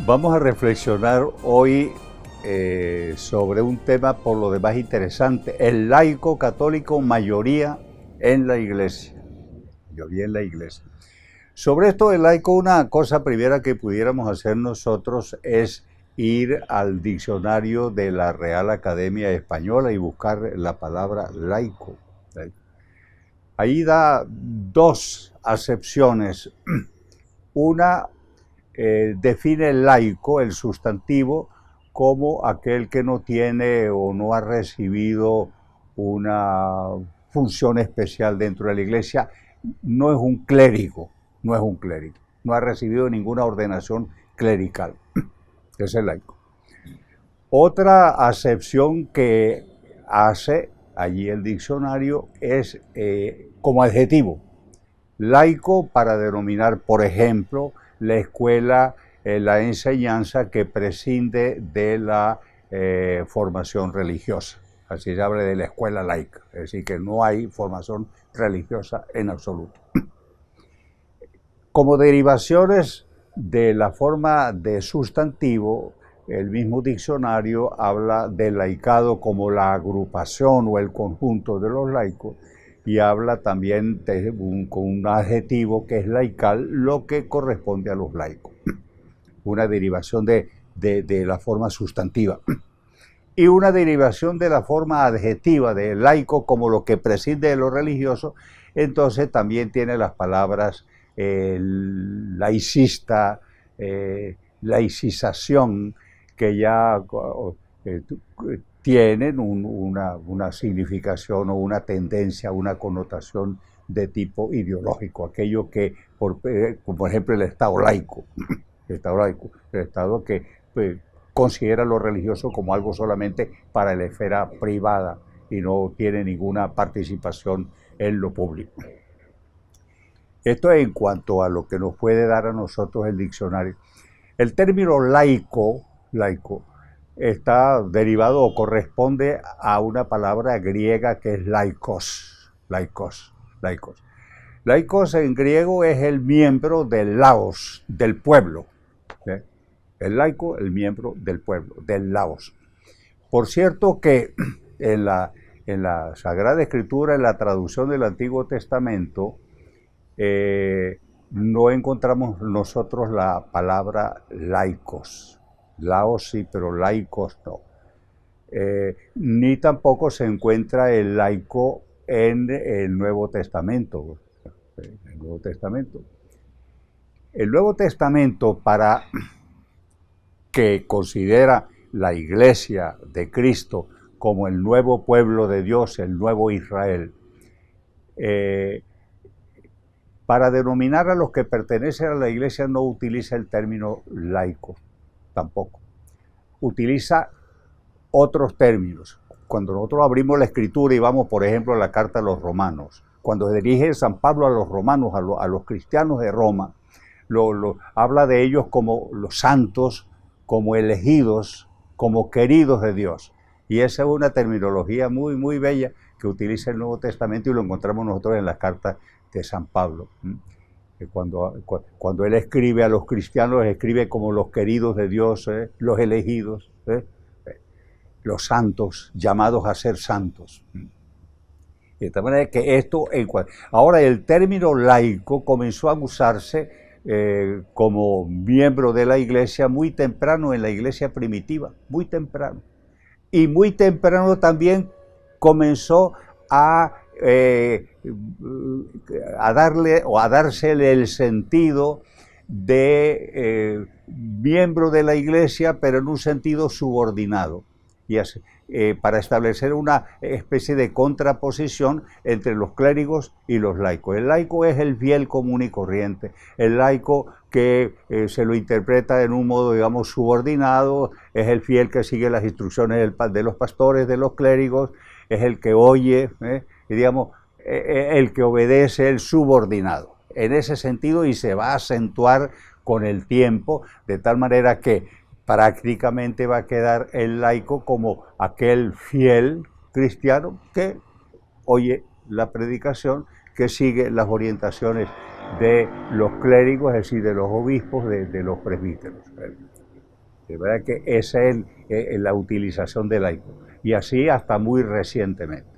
Vamos a reflexionar hoy sobre un tema por lo demás interesante, el laico católico mayoría en la iglesia. Mayoría en la iglesia. Sobre esto del laico, una cosa primera que pudiéramos hacer nosotros es ir al diccionario de la Real Academia Española y buscar la palabra laico. Ahí da dos acepciones. Una define el laico, el sustantivo, como aquel que no tiene o no ha recibido una función especial dentro de la iglesia, no es un clérigo, no ha recibido ninguna ordenación clerical, es el laico. Otra acepción que hace allí el diccionario es como adjetivo, laico para denominar, por ejemplo, la escuela, la enseñanza que prescinde de la formación religiosa. Así se habla de la escuela laica, es decir, que no hay formación religiosa en absoluto. Como derivaciones de la forma de sustantivo, el mismo diccionario habla del laicado como la agrupación o el conjunto de los laicos, y habla también con un adjetivo que es laical, lo que corresponde a los laicos. Una derivación de la forma sustantiva. Y una derivación de la forma adjetiva de laico como lo que prescinde de lo religioso, entonces también tiene las palabras laicista, laicización, que ya tienen una significación o una tendencia, una connotación de tipo ideológico, aquello que, por ejemplo, el Estado laico, el Estado que considera lo religioso como algo solamente para la esfera privada y no tiene ninguna participación en lo público. Esto es en cuanto a lo que nos puede dar a nosotros el diccionario. El término laico está derivado o corresponde a una palabra griega que es laikos. Laikos en griego es el miembro del laos, del pueblo. El laico, el miembro del pueblo, del laos. Por cierto que en la Sagrada Escritura, en la traducción del Antiguo Testamento, no encontramos nosotros la palabra laicos. Laos sí, pero laicos no. Ni tampoco se encuentra el laico en el Nuevo Testamento. El Nuevo Testamento, para que considera la Iglesia de Cristo como el nuevo pueblo de Dios, el nuevo Israel, para denominar a los que pertenecen a la Iglesia no utiliza el término laico, tampoco. Utiliza otros términos. Cuando nosotros abrimos la Escritura y vamos, por ejemplo, a la carta a los romanos, cuando se dirige San Pablo a los romanos, a los cristianos de Roma, habla de ellos como los santos, como elegidos, como queridos de Dios. Y esa es una terminología muy, muy bella que utiliza el Nuevo Testamento y lo encontramos nosotros en las cartas de San Pablo. Cuando él escribe a los cristianos, escribe como los queridos de Dios, los elegidos, los santos, llamados a ser santos. De tal manera que esto, ahora el término laico comenzó a usarse como miembro de la iglesia muy temprano en la iglesia primitiva, muy temprano. Y muy temprano también comenzó a dársele el sentido de miembro de la iglesia, pero en un sentido subordinado, y así, para establecer una especie de contraposición entre los clérigos y los laicos. El laico es el fiel común y corriente, el laico que se lo interpreta en un modo, digamos, subordinado, es el fiel que sigue las instrucciones de los pastores, de los clérigos, es el que oye, digamos, el que obedece, el subordinado. En ese sentido, y se va a acentuar con el tiempo, de tal manera que prácticamente va a quedar el laico como aquel fiel cristiano que oye la predicación, que sigue las orientaciones de los clérigos, es decir, de los obispos, de los presbíteros. De verdad que esa es la utilización del laico. Y así hasta muy recientemente,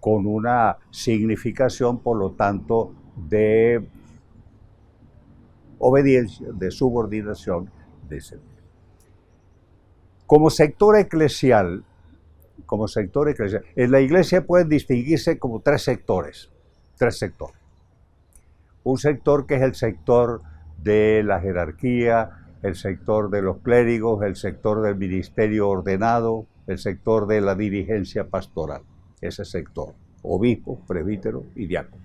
con una significación, por lo tanto, de obediencia, de subordinación, de servicio. Como sector eclesial, en la iglesia pueden distinguirse como tres sectores. Un sector que es el sector de la jerarquía, el sector de los clérigos, el sector del ministerio ordenado, el sector de la dirigencia pastoral. Ese sector, obispo, presbítero y diácono.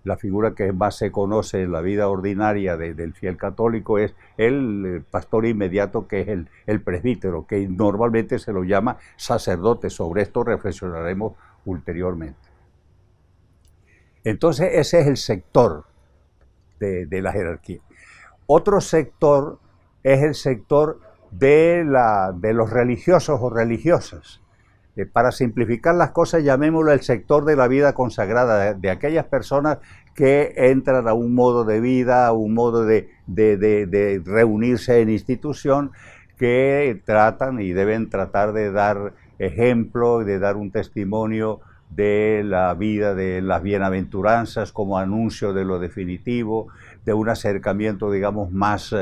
La figura que más se conoce en la vida ordinaria del fiel católico es el pastor inmediato, que es el presbítero, que normalmente se lo llama sacerdote. Sobre esto reflexionaremos ulteriormente. Entonces ese es el sector de la jerarquía. Otro sector es el sector de los religiosos o religiosas. Para simplificar las cosas, llamémoslo el sector de la vida consagrada, de aquellas personas que entran a un modo de vida, a un modo de reunirse en institución, que tratan y deben tratar de dar ejemplo y de dar un testimonio de la vida, de las bienaventuranzas como anuncio de lo definitivo, de un acercamiento, digamos, más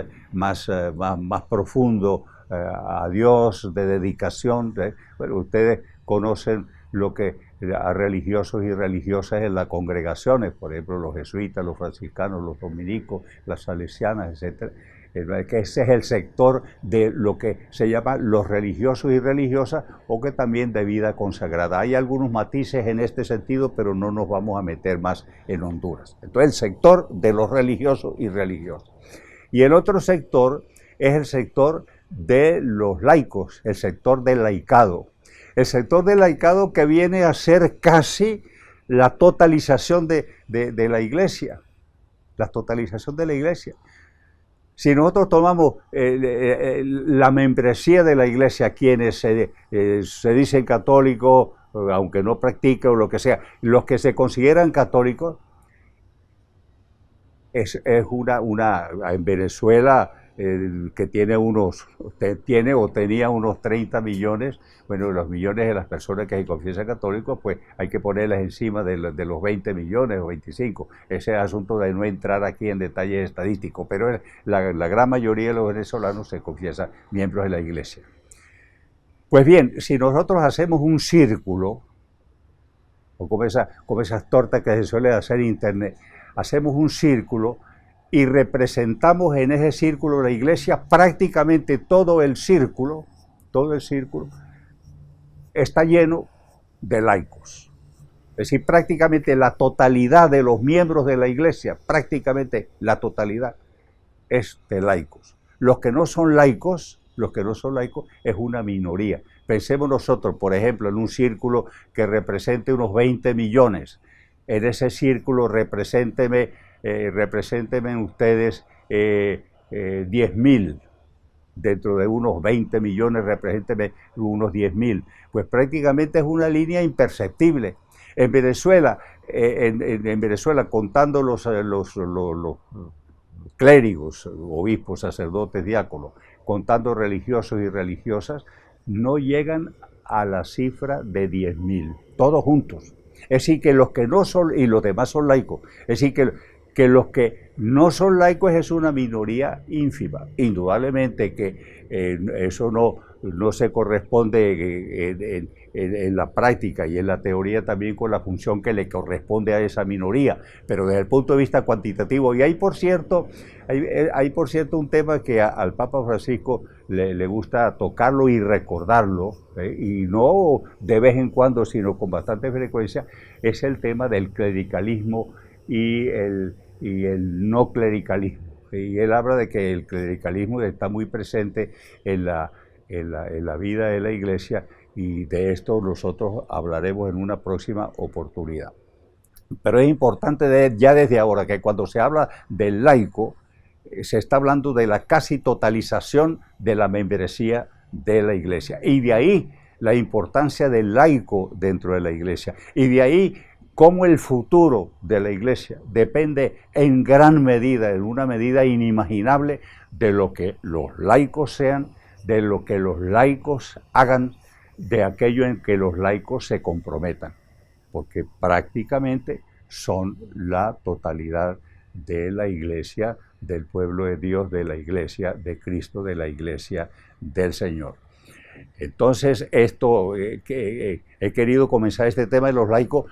profundo a Dios, de dedicación. Bueno, ustedes conocen lo que a religiosos y religiosas en las congregaciones, por ejemplo, los jesuitas, los franciscanos, los dominicos, las salesianas, etc. Que ese es el sector de lo que se llama los religiosos y religiosas, o que también de vida consagrada. Hay algunos matices en este sentido, pero no nos vamos a meter más en Honduras. Entonces, el sector de los religiosos y religiosas. Y el otro sector es el sector de los laicos, el sector del laicado. El sector del laicado, que viene a ser casi la totalización de la iglesia. La totalización de la iglesia. Si nosotros tomamos la membresía de la iglesia, quienes se dicen católicos, aunque no practiquen o lo que sea, los que se consideran católicos, es en Venezuela, que tiene o tenía unos 30 millones, bueno, los millones de las personas que se confiesan católicos, pues hay que ponerlas encima de los 20 millones o 25. Ese es asunto de no entrar aquí en detalles estadísticos, pero la gran mayoría de los venezolanos se confiesan miembros de la iglesia. Pues bien, si nosotros hacemos un círculo, o como esas tortas que se suelen hacer en internet, hacemos un círculo y representamos en ese círculo la iglesia, prácticamente todo el círculo está lleno de laicos. Es decir, prácticamente la totalidad de los miembros de la iglesia, prácticamente la totalidad, es de laicos. Los que no son laicos es una minoría. Pensemos nosotros, por ejemplo, en un círculo que represente unos 20 millones. En ese círculo represéntenme ustedes 10.000. Dentro de unos 20 millones, represéntenme unos 10.000. Pues prácticamente es una línea imperceptible. En Venezuela, contando los clérigos, obispos, sacerdotes, diáconos, contando religiosos y religiosas, no llegan a la cifra de 10.000, todos juntos. Es decir, que los que no son, y los demás son laicos, es decir, que los que no son laicos es una minoría ínfima. Indudablemente que eso no se corresponde en la práctica y en la teoría también con la función que le corresponde a esa minoría, pero desde el punto de vista cuantitativo. Y hay por cierto un tema que al Papa Francisco le gusta tocarlo y recordarlo, y no de vez en cuando, sino con bastante frecuencia, es el tema del clericalismo y el no clericalismo. Y él habla de que el clericalismo está muy presente en la vida de la iglesia, y de esto nosotros hablaremos en una próxima oportunidad. Pero es importante ya desde ahora que cuando se habla del laico, se está hablando de la casi totalización de la membresía de la iglesia. Y de ahí la importancia del laico dentro de la iglesia. Y de ahí cómo el futuro de la Iglesia depende en gran medida, en una medida inimaginable, de lo que los laicos sean, de lo que los laicos hagan, de aquello en que los laicos se comprometan, porque prácticamente son la totalidad de la Iglesia, del pueblo de Dios, de la Iglesia de Cristo, de la Iglesia del Señor. Entonces, he querido comenzar este tema de los laicos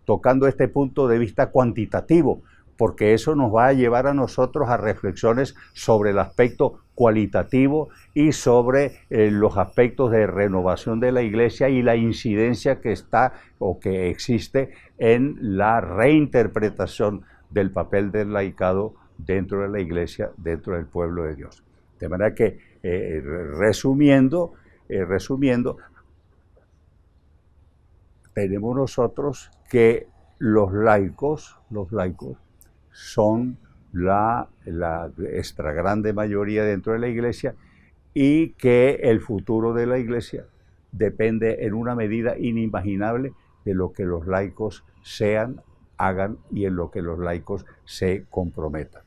tocando este punto de vista cuantitativo, porque eso nos va a llevar a nosotros a reflexiones sobre el aspecto cualitativo y sobre los aspectos de renovación de la Iglesia y la incidencia que está o que existe en la reinterpretación del papel del laicado dentro de la Iglesia, dentro del pueblo de Dios. De manera que, resumiendo, tenemos nosotros que los laicos son la extra grande mayoría dentro de la Iglesia y que el futuro de la Iglesia depende en una medida inimaginable de lo que los laicos sean, hagan y en lo que los laicos se comprometan.